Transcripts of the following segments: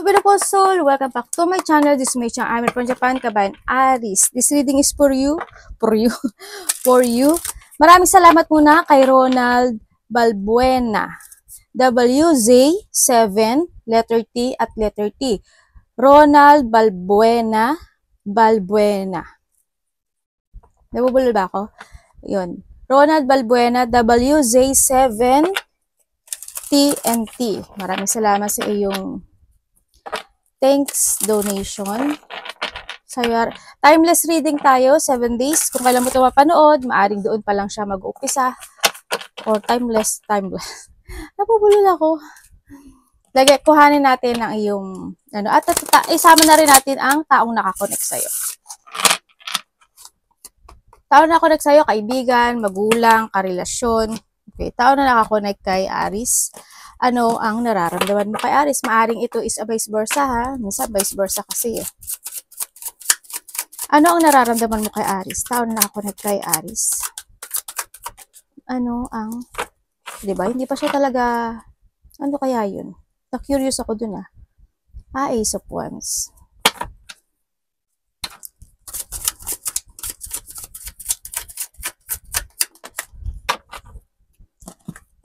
Beautiful soul, welcome back to my channel. This is my channel. I'm from Japan, Kabayan Aries. This reading is for you, for you. Maraming salamat muna kay Ronald Balbuena. WZ7, letter T at letter T. Ronald Balbuena. Nabubulol ba ako? Yun. Ronald Balbuena, WZ7, T and T. Maraming salamat sa iyong thanks donation. So, timeless reading tayo, 7 days. Kung kailan mo ito mapanood, maaring doon pa lang siya mag-uumpisa. Or timeless. Napubulol ako. Kuhanin natin ang iyong, at isama na rin natin ang taong nakakonect sa'yo. Taong nakakonect sa'yo, kaibigan, magulang, karelasyon. Okay, taong na nakakonect kay Aries. Ano ang nararamdaman mo kay Aries? Maaring ito is a vice versa, ha? Minsan vice versa kasi, eh. Ano ang nararamdaman mo kay Aries? Taon na nakakonect kay Aries. Ano ang, diba? Hindi pa siya talaga, ano kaya yun? Na-curious ako dun, ah. Ace of Wands.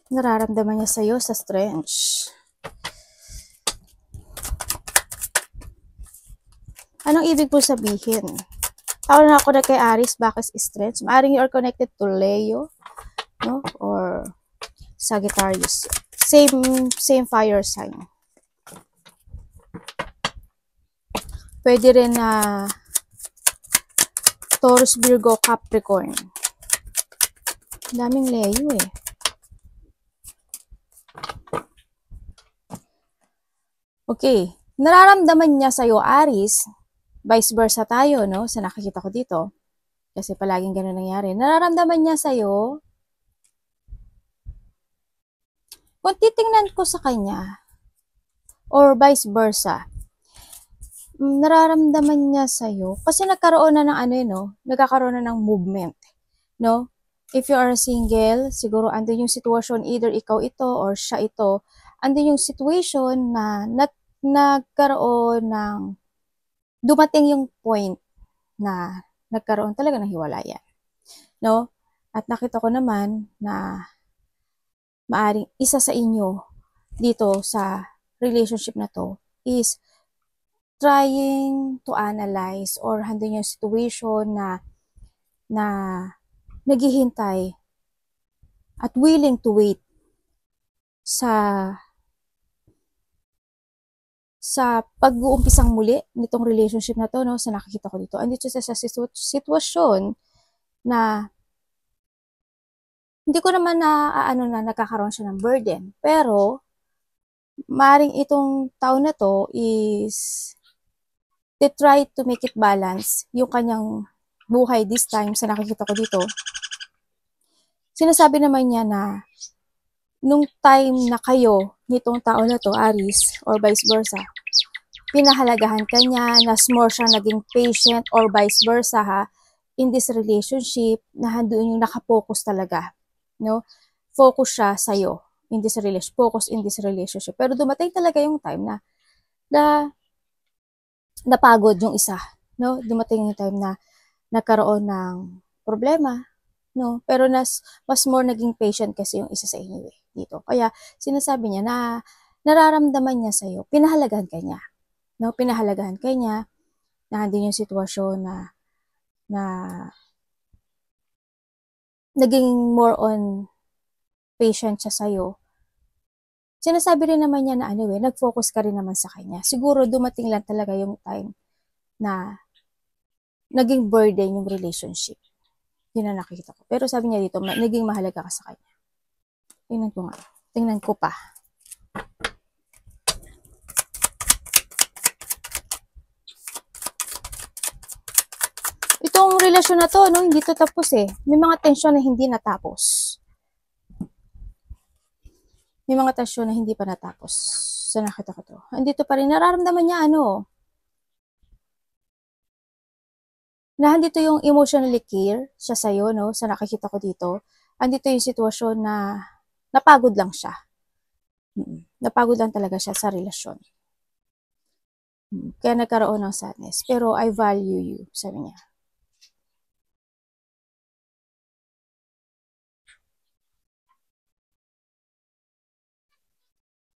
Nararamdaman niya sa'yo sa strange. Anong ibig po sabihin? Taon na ako na kay Aries, bakit strange? Maaring you are connected to Leo, no? Or Sagittarius. Same fire sign. Pwede rin na Taurus, Virgo, Capricorn. Daming Leo, eh. Okay. Nararamdaman niya sa'yo, Aries, vice versa tayo, no? Sa nakikita ko dito. Kasi palaging ganun nangyari. Nararamdaman niya sa'yo, kung titingnan ko sa kanya, or vice versa, nararamdaman niya sa'yo, kasi nagkaroon na ng nagkakaroon na ng movement, no? If you are single, siguro andun yung sitwasyon, either ikaw ito or siya ito, andun yung situation na nagkaroon ng, dumating yung point na nagkaroon talaga ng hiwalayan, no? At nakita ko naman na maaring isa sa inyo dito sa relationship na to is trying to analyze or handling yung situation na naghihintay at willing to wait sa pag-uumpisang muli nitong relationship na to, no? Sa nakikita ko dito, andito sa sitwasyon na hindi ko naman na nagkakaroon siya ng burden, pero maring itong taon na to is they try to make it balance yung kanyang buhay this time. Sa nakikita ko dito, sinasabi naman niya na nung time na kayo nitong taon na to, Aries, or vice versa, pinahalagahan ka niya, na more siya naging patient, or vice versa, ha, in this relationship, na handun yung nakapokus talaga, no? Focus siya sa'yo in this relationship, focus in this relationship. Pero dumating talaga yung time na napagod yung isa, no? Dumating yung time na nagkaroon ng problema, no? Pero mas more naging patient kasi yung isa sa inyo, eh, dito. Kaya sinasabi niya na nararamdaman niya sa'yo, pinahalagahan ka niya, no? Pinahalagahan ka niya, na hindi yung sitwasyon na naging more on patient siya sa'yo. Sinasabi rin naman niya na nag-focus ka rin naman sa kanya. Siguro dumating lang talaga yung time na naging burden yung relationship. Yun ang nakikita ko. Pero sabi niya dito, naging mahalaga ka sa kanya. Tingnan ko nga. Tingnan ko pa. Itong relasyon na to, no, hindi to tapos, eh. May mga tensyon na hindi natapos. May mga tensyon na hindi pa natapos. Sa nakita ko to. Andito pa rin. Nararamdaman niya na andito yung emotionally care siya sa'yo, no? Sa nakikita ko dito. Andito yung sitwasyon na napagod lang siya. Napagod lang talaga siya sa relasyon. Kaya nagkaroon ng sadness. Pero I value you, sabi niya.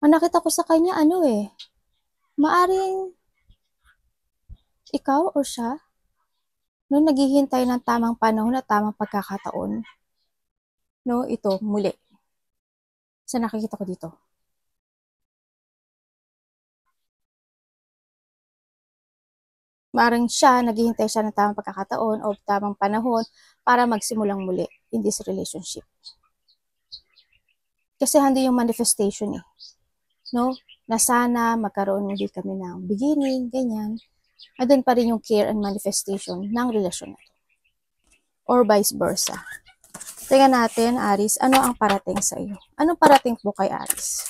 Ang nakita ko sa kanya, maaring ikaw or siya, no, naghihintay ng tamang panahon at tamang pagkakataon. No, ito, muli. Sa nakikita ko dito. Maaring siya, naghihintay siya ng tamang pagkakataon o tamang panahon para magsimulang muli in this relationship. Kasi hindi yung manifestation no? Na sana magkaroon muli kami ng beginning, ganyan. At doon pa rin yung care and manifestation ng relasyon na to. Or vice versa. Tingnan natin, Aris, ano ang parating sa iyo? Anong parating po kay Aris?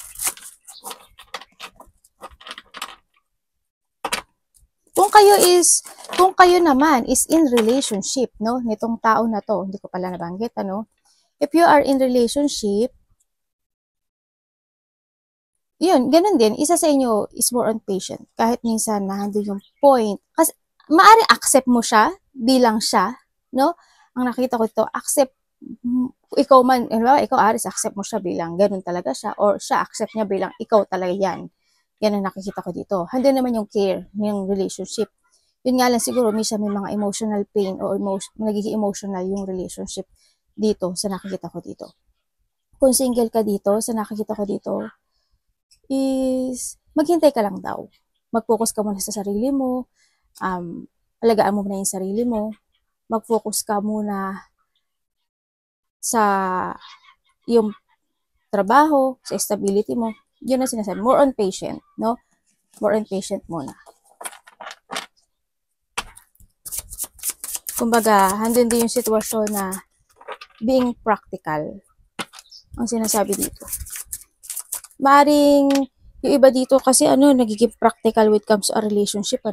Kung kayo naman is in relationship, no, nitong tao na to, hindi ko pala nabanggit, if you are in relationship, yun, ganun din, isa sa inyo is more on patient, kahit minsan nandun yung point, kasi maaaring accept mo siya, bilang siya, no, ang nakita ko ito, accept, ikaw man, ikaw Aris, accept mo siya bilang ganun talaga siya, or siya accept niya bilang ikaw talaga yan, ganun nakikita ko dito, handa naman yung care, yung relationship. Yun nga lang siguro, minsan may mga emotional pain o nagiging emotional yung relationship dito sa nakikita ko dito. Kung single ka dito, sa nakikita ko dito, is maghintay ka lang daw. Mag-focus ka muna sa sarili mo, alagaan mo muna yung sarili mo, mag-focus ka muna sa yung trabaho, sa stability mo. Yun ang sinasabi. More on patient, no? More on patient muna. Kumbaga, handun din yung sitwasyon na being practical ang sinasabi dito. Maring yung iba dito kasi nagiging practical when it comes to a relationship,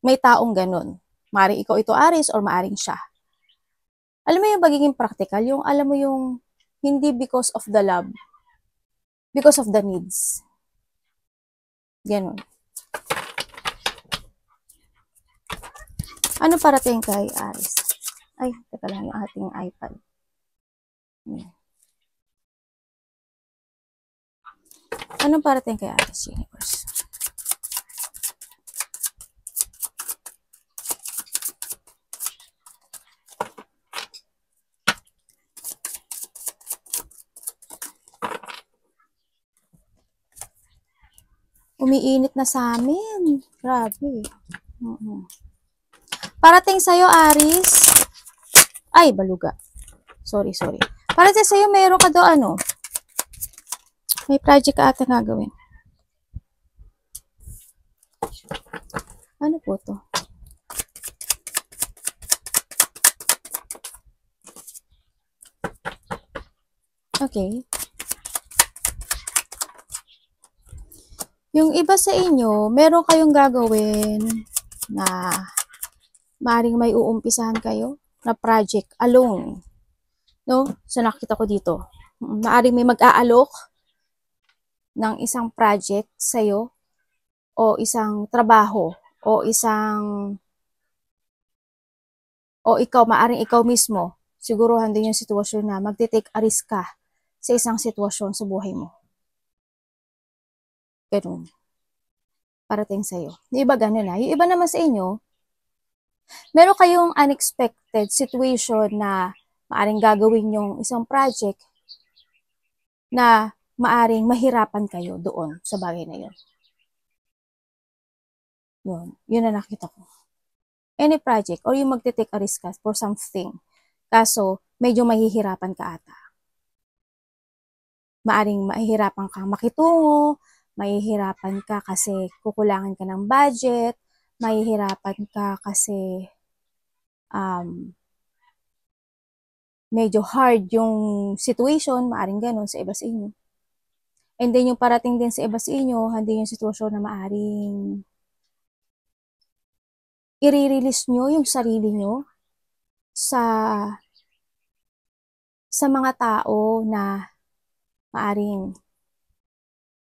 may taong ganun. Maring ikaw ito Aris or maaring siya. Alam mo yung pagiging practical, yung alam mo yung hindi because of the love, because of the needs. Ganun. Ano parating kay Aris? Ay, teka lang yung ating iPad. Anong parating kay Aris Universe? Umiinit na sa amin. Grabe. Parating sa'yo, Aris. Ay, baluga. Sorry. Parating sa'yo, meron ka daw may project ka ata gagawin. Ano po to? Okay. Yung iba sa inyo, meron kayong gagawin na maaaring may uumpisahan kayo na project alone. No? So nakita ko dito. Maaaring may mag-aalok ng isang project sa'yo o isang trabaho o maaring ikaw mismo, siguro handin yung sitwasyon na magte-take a risk ka sa isang sitwasyon sa buhay mo. Ganun. Parating sa'yo. Yung iba ganun na. Yung iba naman sa inyo, meron kayong unexpected situation na maaring gagawin yung isang project na maaring mahirapan kayo doon sa bagay na yun. Yun na nakita ko. Any project or yung magte-take a risk ka for something. Kaso, medyo mahihirapan ka ata. Maaring mahihirapan kang makitungo, mahihirapan ka kasi kukulangan ka ng budget, mahihirapan ka kasi medyo hard yung situation, maaring ganun sa iba sa inyo. And then yung parating din sa iba sa inyo, hindi yung sitwasyon na maaring i-release nyo yung sarili nyo sa mga tao na maaring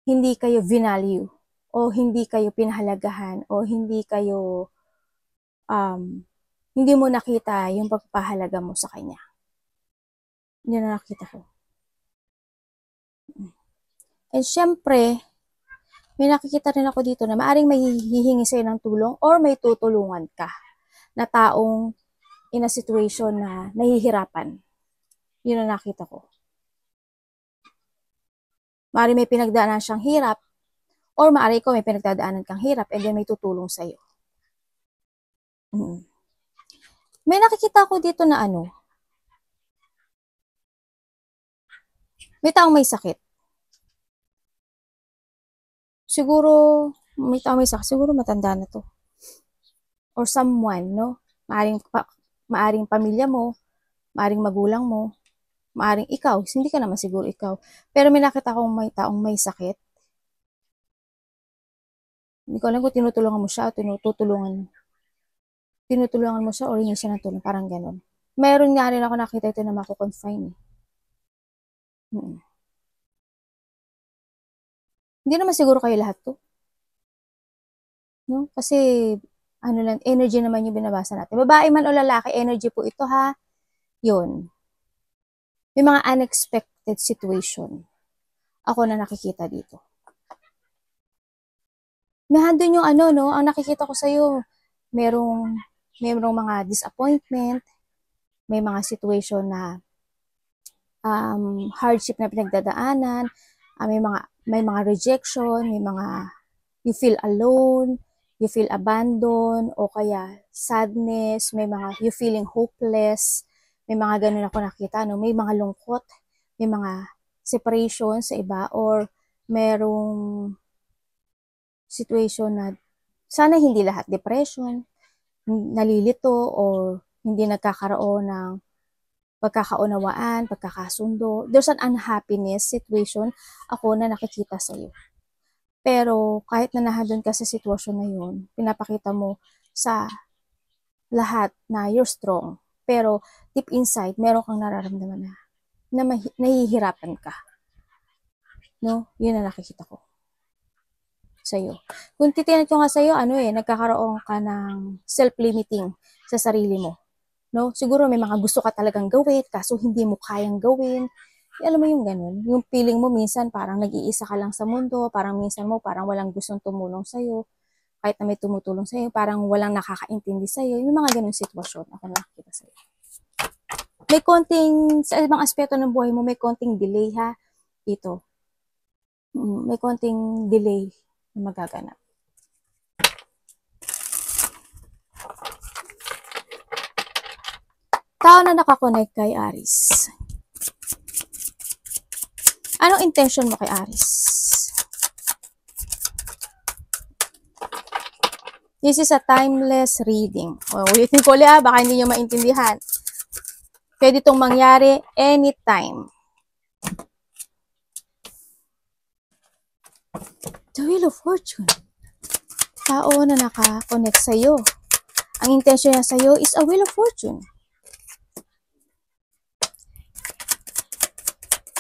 hindi kayo vinalue o hindi kayo pinahalagahan o hindi mo nakita yung pagpahalaga mo sa kanya. Hindi na nakita ko. And syempre, may nakikita rin ako dito na maaring may hihingi sa'yo ng tulong or may tutulungan ka na taong in a situation na nahihirapan. Yun ang nakita ko. Maaring may pinagdaanan siyang hirap or maaring ko may pinagdadaanan kang hirap and then may tutulong sa'yo. May nakikita ko dito na may taong may sakit. Siguro, may taong may sakit. Siguro matanda na to. Or someone, no? Maaring pamilya mo, maaring magulang mo, maaring ikaw. Hindi ka naman siguro ikaw. Pero may nakita akong may taong may sakit. Hindi ko alam kung tinutulungan mo siya o tinutulungan mo siya o rin siya ng tulong. Parang ganun. Meron nga rin ako nakita ito na mako-confine. Hindi naman siguro kayo lahat to. No? Kasi, energy naman yung binabasa natin. Babae man o lalaki, energy po ito ha. Yun. May mga unexpected situation. Ako na nakikita dito. Nandun yung ang nakikita ko sa'yo, merong mga disappointment, may mga situation na hardship na pinagdadaanan, may mga rejection, may mga you feel alone, you feel abandoned, o kaya sadness, may mga you feeling hopeless, may mga ganun ako nakita, may mga lungkot, may mga separation sa iba, or merong situation na sana hindi lahat depression, nalilito, or hindi nagkakaroon ng pagkakaunawaan, pagkakasundo. There's an unhappiness situation ako na nakikita sa iyo. Pero kahit na nahadon ka sa sitwasyon na yun, pinapakita mo sa lahat na you're strong. Pero deep inside, meron kang nararamdaman na nahihirapan ka. No? Yun ang nakikita ko sa'yo. Kung titignan ko nga sa'yo, nagkakaroon ka ng self-limiting sa sarili mo. No? Siguro may mga gusto ka talagang gawin, kaso hindi mo kayang gawin. Alam mo yung ganun, yung feeling mo minsan parang nag-iisa ka lang sa mundo, parang minsan mo parang walang gustong tumulong sa'yo, kahit na may tumutulong sa'yo, parang walang nakakaintindi sa'yo, yung mga ganung sitwasyon ako nakikita sa'yo. May konting, sa ibang aspeto ng buhay mo, may konting delay ha, dito. May konting delay na magaganap. Tao na nakakonect kay Aries. Anong intention mo kay Aries? This is a timeless reading. Ulitin ko ulit baka hindi nyo maintindihan. Pwede itong mangyari anytime. The Wheel of Fortune. Tao na nakakonect sa'yo. Ang intention niya sa'yo is a Wheel of Fortune.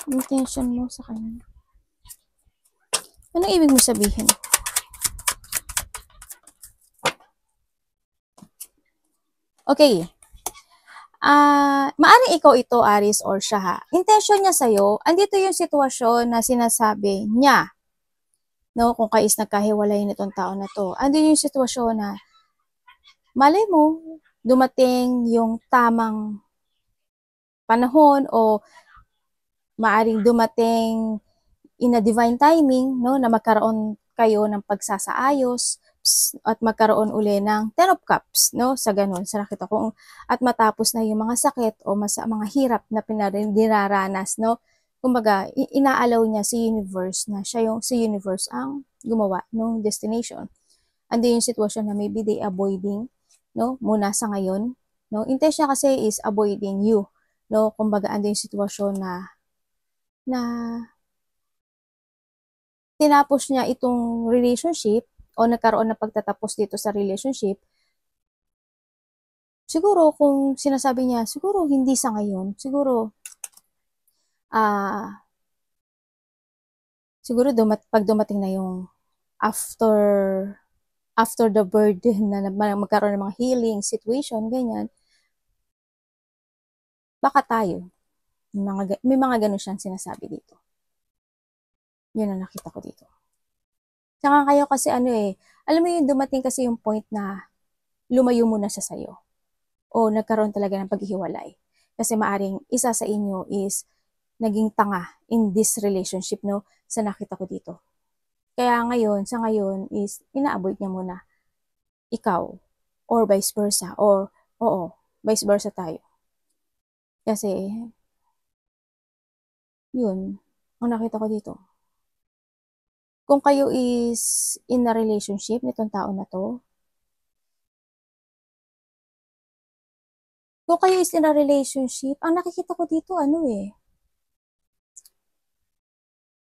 Intention mo sa kanya. Anong ibig mo sabihin? Okay. Maaring ikaw ito, Aries, or siya ha. Intention niya sa'yo, andito yung sitwasyon na sinasabi niya. No, kung kayo is nagkahiwalay nitong tao na to. Andito yung sitwasyon na malay mo, dumating yung tamang panahon o maaring dumating in a divine timing, no, na magkaroon kayo ng pagsasaayos at magkaroon uli ng Ten of Cups, no, sa ganun, sa nakita ko, at matapos na yung mga sakit o mga hirap na dinaranas, no, kumbaga, inaalaw niya si universe na si universe ang gumawa ng destination. Ando yung sitwasyon na maybe they avoiding, no, muna sa ngayon, no, intention kasi is avoiding you, no, kumbaga, ando yung sitwasyon na tinapos niya itong relationship o nagkaroon ng pagtatapos dito sa relationship. Siguro kung sinasabi niya, siguro hindi sa ngayon, siguro siguro pag dumating na yung after the burden na magkaroon ng mga healing situation, ganyan, baka tayo. May mga ganun siyang sinasabi dito. Yun ang nakita ko dito. Tsaka kayo kasi alam mo yung dumating kasi yung point na lumayo muna siya sa'yo. O nagkaroon talaga ng paghihiwalay. Kasi maaring isa sa inyo is naging tanga in this relationship, no? Sa nakita ko dito. Kaya sa ngayon is ina-avoid niya muna ikaw or vice versa. Or, oo, vice versa tayo. Kasi, yun, ang nakita ko dito. Kung kayo is in a relationship nitong tao na to, kung kayo is in a relationship, ang nakikita ko dito,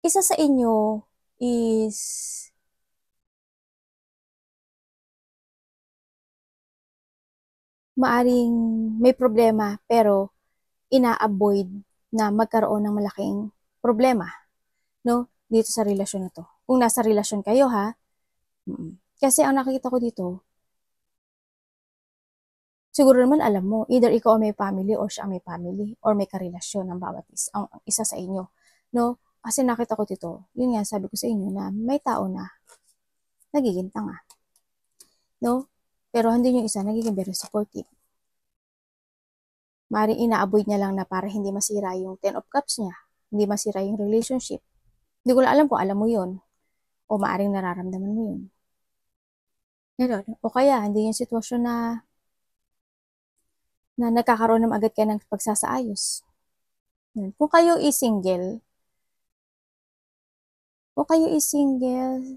isa sa inyo is maaring may problema pero ina-avoid na magkaroon ng malaking problema, no? Dito sa relasyon na to. Kung nasa relasyon kayo, ha? Kasi ang nakikita ko dito, siguro naman alam mo, either ikaw may family or siya may family or may karelasyon ng bawat ang isa sa inyo, no? Kasi nakita ko dito, yun nga sabi ko sa inyo na may tao na nagiging tanga, no? Pero hindi yung isa nagiging very supportive. Maaaring ina-avoid niya lang na para hindi masira yung 10 of cups niya, hindi masira yung relationship. Hindi ko lang alam kung alam mo yun o maaaring nararamdaman mo yun. Ganun. O kaya, hindi yung sitwasyon na nagkakaroon naman agad kayo ng pagsasaayos. Kung kayo is single,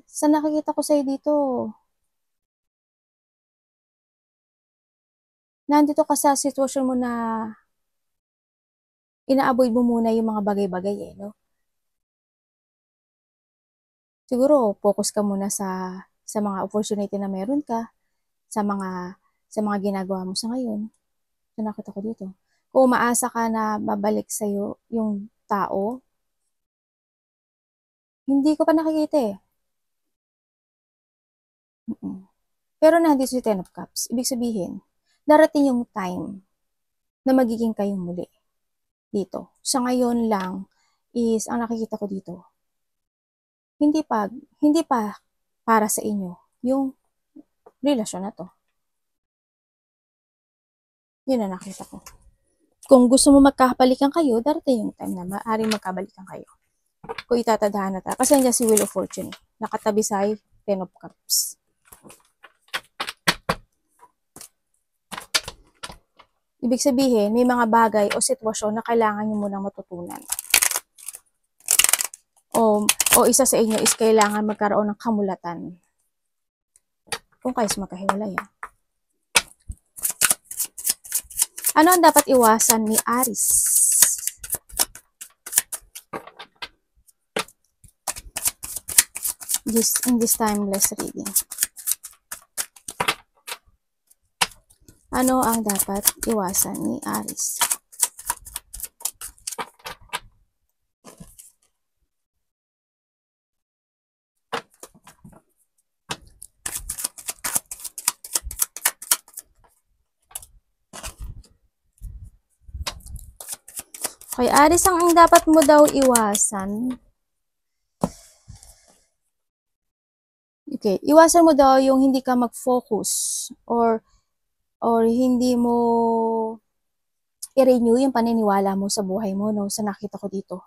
sa nakikita ko sa'yo dito, nandito ka sa sitwasyon mo na ina-avoid mo muna yung mga bagay-bagay no? Siguro, focus ka muna sa mga opportunity na meron ka, sa mga ginagawa mo sa ngayon. So, nakita ko dito. Kung umaasa ka na babalik sa'yo yung tao, hindi ko pa nakikita Pero nandito si Ten of Cups. Ibig sabihin, darating yung time na magiging kayong muli dito. Sa ngayon lang is, ang nakikita ko dito, hindi pa para sa inyo yung relasyon na to. Yun ang nakita ko. Kung gusto mo magkabalikan kayo, darating yung time na maaaring magkabalikan kayo. Kung itatadahan na tayo. Kasi nandiyan si Wheel of Fortune. Nakatabi sa Ten of Cups. Ibig sabihin, may mga bagay o sitwasyon na kailangan nyo munang matutunan. O isa sa inyo is kailangan magkaroon ng kamulatan. Kung kayo magkahiwalay. Ano ang dapat iwasan ni Aries? In this timeless reading. Ano ang dapat iwasan ni Aries? Okay, Aries, ang dapat mo daw iwasan. Okay, iwasan mo daw yung hindi ka mag-focus or hindi mo i-renew yung paniniwala mo sa buhay mo, no? Sa nakita ko dito.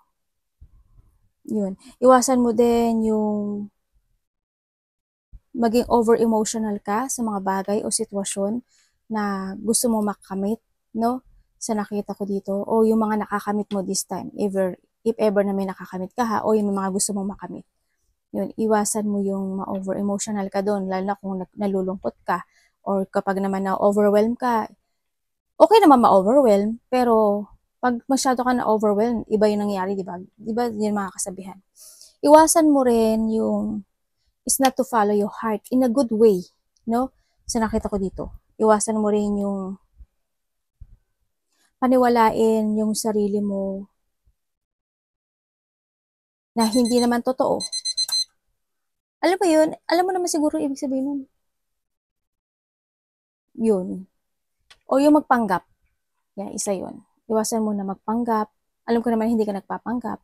Yun. Iwasan mo din yung maging over-emotional ka sa mga bagay o sitwasyon na gusto mo makamit, no? Sa nakita ko dito. O yung mga nakakamit mo this time. If ever na may nakakamit ka ha, o yung mga gusto mo makamit. Yun, iwasan mo yung ma-over-emotional ka doon, lalo na kung nalulungkot ka. Or kapag naman na-overwhelm ka, okay naman ma-overwhelm, pero pag masyado ka na-overwhelm, iba yung nangyayari, di ba? Di ba yun mga kasabihan? Iwasan mo rin yung is not to follow your heart in a good way, no? Sa nakita ko dito. Iwasan mo rin yung paniwalain yung sarili mo na hindi naman totoo. Alam mo yun? Alam mo naman siguro ibig sabihin nun. Yun. O yung magpanggap. Yan, isa yun. Iwasan mo na magpanggap. Alam ko naman hindi ka nagpapanggap.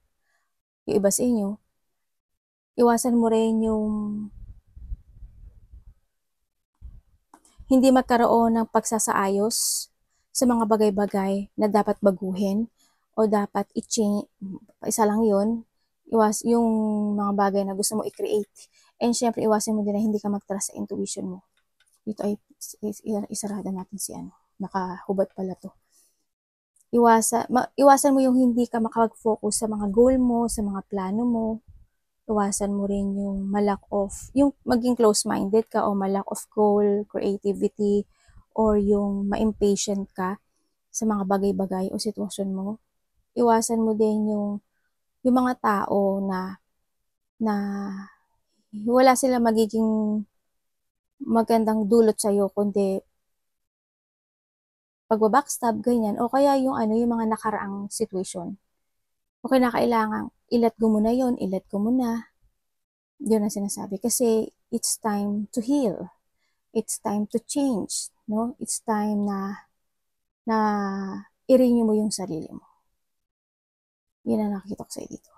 Yung iba sa inyo. Iwasan mo rin yung hindi magkaroon ng pagsasaayos sa mga bagay-bagay na dapat baguhin o dapat i-change. Isa lang yun. Yung mga bagay na gusto mo i-create. And syempre, iwasan mo din na hindi ka mag-trust sa intuition mo. Dito ay isarada natin si ano. Nakahubad pala to. Iwasan mo yung hindi ka makapag-focus sa mga goal mo, sa mga plano mo. Iwasan mo rin yung yung maging close-minded ka o malack of goal, creativity, or yung ma-impatient ka sa mga bagay-bagay o sitwasyon mo. Iwasan mo din yung mga tao na wala sila magiging magandang dulot sa'yo, kundi pagbabackstab, ganyan, o kaya yung ano, yung mga nakaraang situation. O kailangan, ilet go muna yun, ilet ko muna. Yun ang sinasabi. Kasi it's time to heal. It's time to change. No? It's time na i-renew mo yung sarili mo. Yun ang nakikita ko sa'yo dito.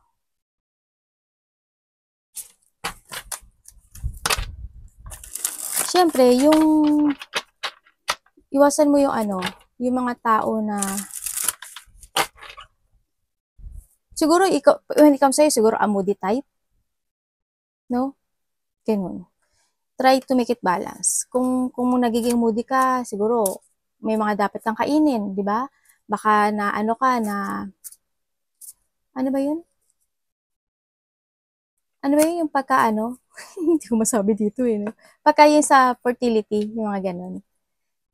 Siyempre, iwasan mo yung ano, yung mga tao na siguro ikaw, when it comes sa'yo, siguro a moody type. No? Ganun. Try to make it balance. Kung nagiging moody ka, siguro may mga dapat kang kainin, di ba? Baka na ano ka na, ano ba yun? Ano ba yun yung pagka ano? Hindi ko masabi dito eh. No? Pagka yun sa fertility, yung mga ganun.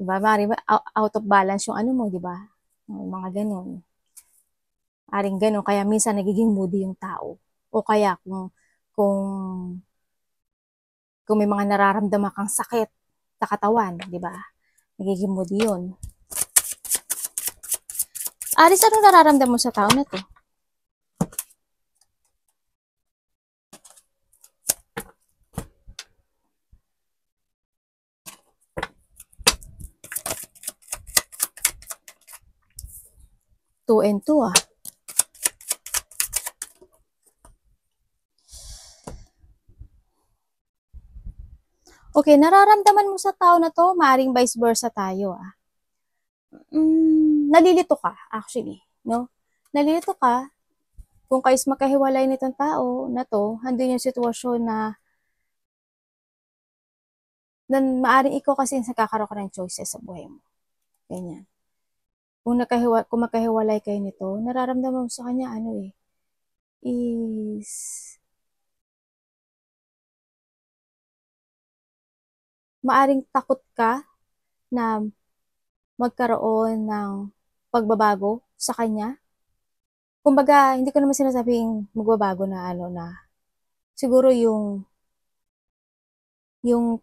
Diba? Mari out of balance yung ano mo, di ba? Yung mga ganun. Aring ganun. Kaya minsan nagiging moody yung tao. O kaya kung, kung may mga nararamdaman kang sakit sa katawan, di ba? Nagiging moody yun. Aris, ano nararamdaman mo sa tao na to? Two and two ah. Okay, nararamdaman mo sa tao na to, maaring vice versa tayo ah. Nalilito ka actually, no? Nalilito ka kung kayos makahiwalay nitong tao na to, handun yung sitwasyon na maaring ikaw kasi nakakaroon ka ng choices sa buhay mo. Ganyan. Kung makahiwalay kayo nito, nararamdaman mo sa kanya ano eh, is maaring takot ka na magkaroon ng pagbabago sa kanya. Kumbaga, hindi ko naman sinasabing magbabago na ano na siguro yung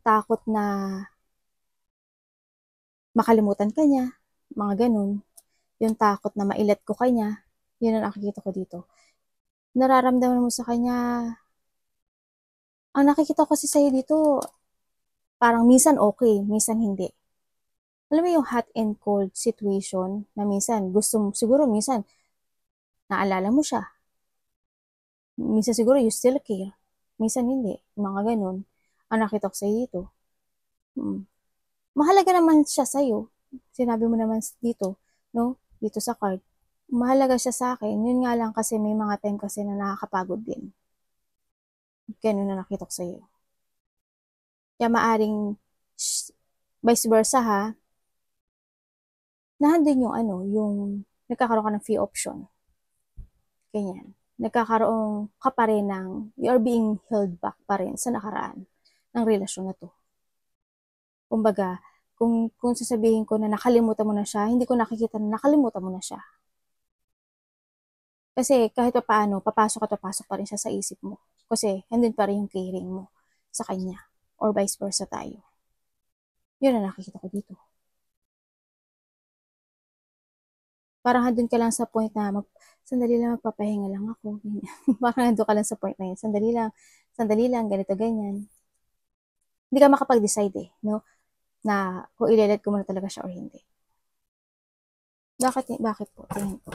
takot na makalimutan ka niya, mga ganun. Yung takot na mailet ko kanya, yun ang nakikita ko dito. Nararamdaman mo sa kanya, ang nakikita ko kasi sa'yo dito, parang minsan okay, minsan hindi. Alam mo yung hot and cold situation na minsan siguro minsan naalala mo siya. Minsan siguro you still care. Minsan hindi. Mga ganun. Ang nakita ko sa'yo dito. Mahalaga naman siya sa'yo. Sinabi mo naman dito, no? Dito sa card. Mahalaga siya sa akin. Yun nga lang kasi may mga time kasi na nakakapagod din. Ganun na nakita ko sa'yo. Kaya maaring vice versa ha, nahandun yung ano, yung nagkakaroon ka ng free option. Ganyan. Nagkakaroon ka pa rin ng, you're being held back pa rin sa nakaraan ng relasyon na to. Kumbaga, kung sasabihin ko na nakalimutan mo na siya, hindi ko nakikita na nakalimutan mo na siya. Kasi kahit pa paano, papasok at papasok pa rin siya sa isip mo. Kasi andun pa rin yung caring mo sa kanya. Or vice versa tayo. Yun ang nakikita ko dito. Parang andun ka lang sa point na sandali lang, magpapahinga lang ako. Parang andun ka lang sa point na yun. Sandali lang, sandali lang, ganito, ganyan. Hindi ka makapag-decide eh, no? Na kung i-let ko muna talaga siya or hindi. Bakit po? Tingin ko.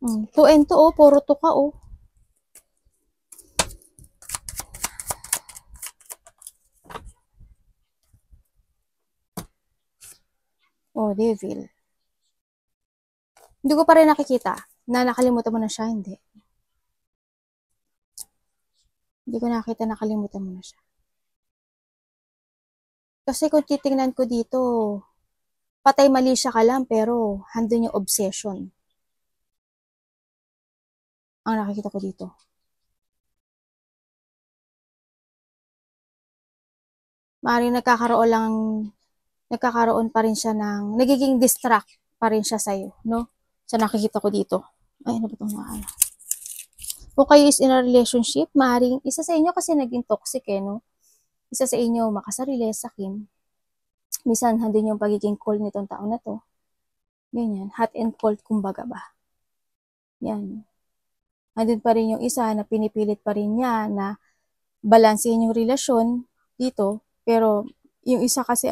2 and 2, oh. Puro 2 ka, oh. Oh, devil. Hindi ko pa rin nakikita na nakalimutan mo na siya, hindi. Hindi ko nakita nakalimutan mo na siya. Kasi kung titingnan ko dito, patay mali siya ka lang, pero handun yung obsession. Ang nakikita ko dito. Maaaring nagkakaroon pa rin siya nagiging distract pa rin siya sa'yo, no? Sa nakikita ko dito. Ay, ano ba itong maala? Kung kayo is in a relationship, maaaring isa sa inyo kasi naging toxic eh, no? Isa sa inyo makasarili, sakim. Minsan, handun yung pagiging cold nitong tao na to. Ganyan, hot and cold kumbaga ba. Yan. Handun pa rin yung isa na pinipilit pa rin niya na balansehin yung relasyon dito. Pero, yung isa kasi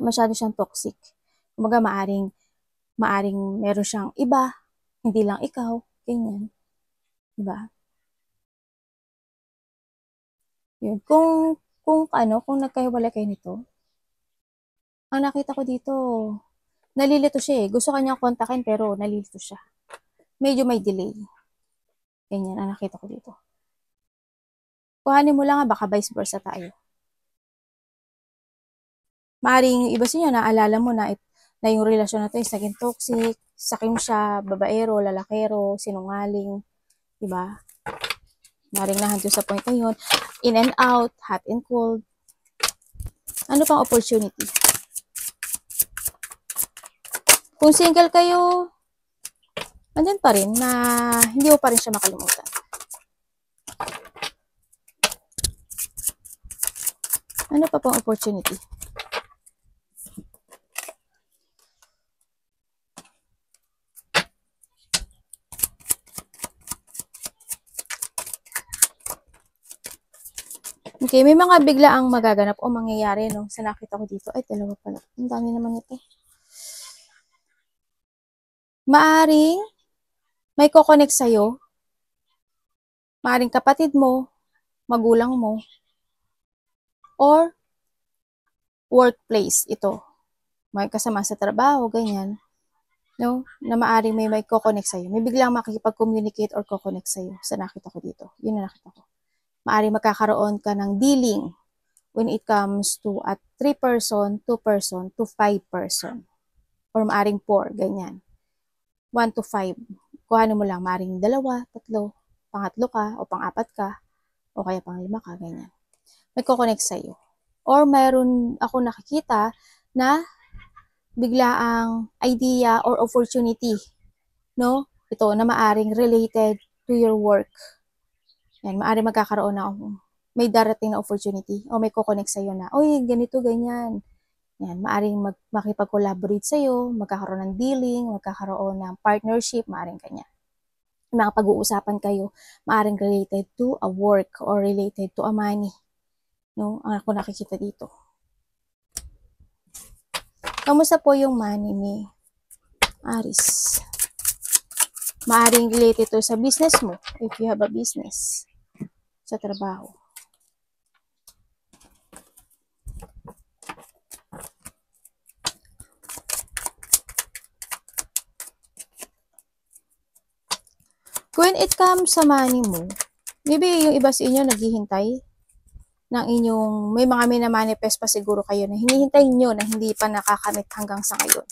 masyado siyang toxic. Kumbaga, maaring meron siyang iba, hindi lang ikaw, ganyan. Diba? Yun. Kung nagkahiwalay kayo nito, ang nakita ko dito, nalilito siya eh. Gusto kanyang kontakin pero nalilito siya. Medyo may delay. Ganyan ang nakita ko dito. Kuhanin mo lang baka vice versa tayo. Maaring iba sa inyo, naalala mo na yung relasyon na to is naging toxic, sakim siya, babaero, lalakero, sinungaling, diba? Maaring nahanto sa point na yun. In and out, hot and cold. Ano pang opportunity? Kung single kayo, andyan pa rin na hindi mo pa rin siya makalimutan. Ano pa pang opportunity? Okay, may mga biglaang magaganap o mangyayari, no? Sa nakita ko dito. Ay, dalawa pala. Ang dami naman ito. Maaring may kokonek sa'yo. Maaring kapatid mo, magulang mo, or workplace ito. May kasama sa trabaho, ganyan. No? Na maaring may kokonek sa'yo. May biglang makikipag-communicate or kokonek sa'yo sa nakita ko dito. Yun na nakita ko. Maaring magkakaroon ka ng dealing when it comes to a 3-person, 2-person, to 5-person. Or maaring 4, ganyan. 1 to 5. Kuhanin mo lang, maaring 2, 3, pangatlo ka, o pang-4 ka, o kaya pang-5 ka, ganyan. May kukonek sa'yo. Or mayroon ako nakikita na biglaang idea or opportunity, no? Ito, na maaring related to your work. Yan, maaring magkakaroon ng may darating na opportunity o may kukonek sa'yo na, oy, ganito, ganyan. Yan, maaring makipag-collaborate sa'yo, magkakaroon ng dealing, magkakaroon ng partnership, maaring kanya. Mga pag-uusapan kayo, maaring related to a work or related to a money. No? Ang ako nakikita dito. Kamusta po yung money ni Aries? Maaring related to sa business mo, if you have a business, sa trabaho. When it comes sa money mo, maybe yung iba sa inyo naghihintay ng inyong, may mga minamanifest pa siguro kayo na hinihintay nyo na hindi pa nakakamit hanggang sa ngayon.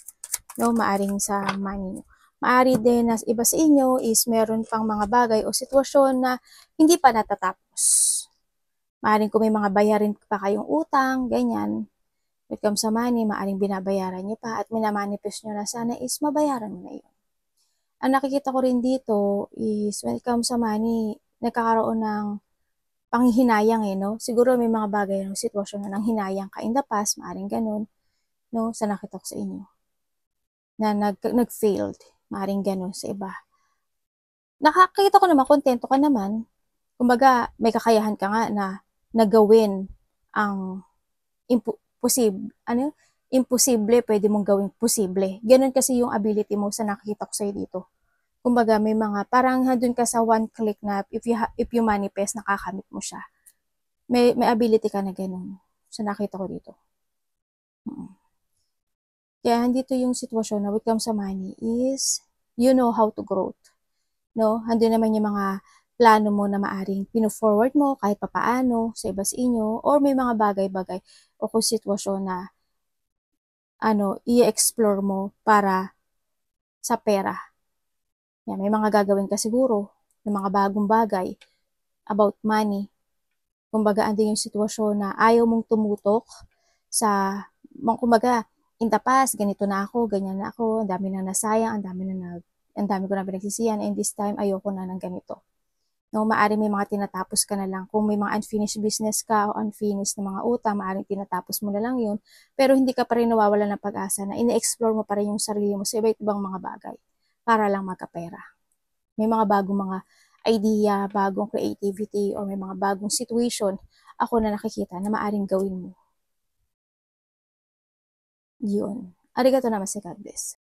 No, maaring sa money nyo. Maari din na iba sa inyo is meron pang mga bagay o sitwasyon na hindi pa natatapos. Maaring kung may mga bayarin pa kayong utang, ganyan. When it comes sa money, maaring binabayaran nyo pa at minamanifest nyo na sana is mabayaran mo na yun. Ang nakikita ko rin dito is when it comes sa money, nagkakaroon ng panghihinayang no? Siguro may mga bagay ng sitwasyon na nang hinayang ka in the past, maaring ganun, no? Sa nakita ko sa inyo. Na nag-failed, Maaring gano'n sa iba. Nakakita ko naman, kontento ka naman. Kumbaga, may kakayahan ka nga na gawin ang imposible, pwede mong gawing posible. Ganun kasi yung ability mo sa nakikita ko sa'yo dito. Kumbaga, may mga, parang handun ka sa one click na if you manifest, nakakamit mo siya. May ability ka na ganun sa nakita ko dito. Kaya andito yung sitwasyon na when it comes sa money is, you know how to grow. No? Handun naman yung mga plano mo na maaring pino-forward mo kahit papaano sa iba sa inyo, or may mga bagay-bagay o kung sitwasyon na i-explore mo para sa pera. Yan, may mga gagawin ka siguro ng mga bagong bagay about money. Kumbaga, andun yung sitwasyon na ayaw mong tumutok sa, kumbaga, in the past, ganito na ako, ganyan na ako, ang dami na nasayang, ang dami ko na pinagsisihan, and this time, ayoko na ng ganito. No, maaring may mga tinatapos ka na lang. Kung may mga unfinished business ka o unfinished na mga utang, maaring tinatapos mo na lang yun. Pero hindi ka pa rin nawawala ng pag-asa na ine-explore mo pa rin yung sarili mo sa iba't ibang mga bagay para lang magkapera. May mga bagong mga idea, bagong creativity, o may mga bagong situation ako na nakikita na maaring gawin mo. Yun. Arigato naman si God bless.